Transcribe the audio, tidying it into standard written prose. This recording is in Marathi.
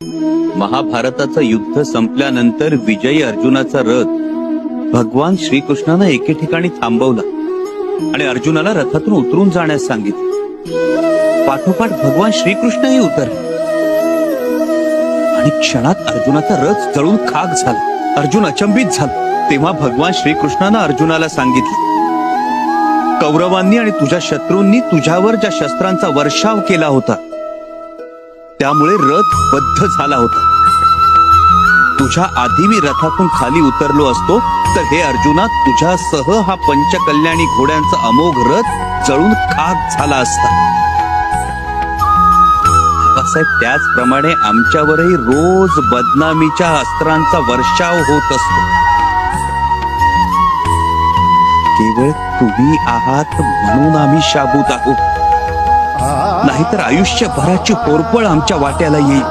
महाभारताचं युद्ध संपल्यानंतर विजयी अर्जुनाचा रथ भगवान श्रीकृष्णानं एके ठिकाणी थांबवला आणि अर्जुनाला रथातून उतरून जाण्यास सांगितलं. पाठोपाठ भगवान श्रीकृष्णही उतरले आणि क्षणात अर्जुनाचा रथ जळून खाक झाला. अर्जुन अचंबित झाला. तेव्हा भगवान श्रीकृष्णानं अर्जुनाला सांगितलं, कौरवांनी आणि तुझ्या शत्रूंनी तुझ्यावर ज्या शस्त्रांचा वर्षाव केला होता त्यामुळे रथ बद्ध झाला होता. तुझ्या आधी मी रथातून खाली उतरलो असतो तर हे अर्जुना तुझ्यासह हा पंचकल्याणी घोड्यांचा अमोघ रथ जळून खाक झाला असता. बाबासाहेब, त्याचप्रमाणे आमच्यावरही रोज बदनामीच्या अस्त्रांचा वर्षाव होत असतो. केवळ तुम्ही आहात म्हणून आम्ही शाबूत आहोत, नाहीतर आयुष्यभराची होरपळ आमच्या वाट्याला येईल.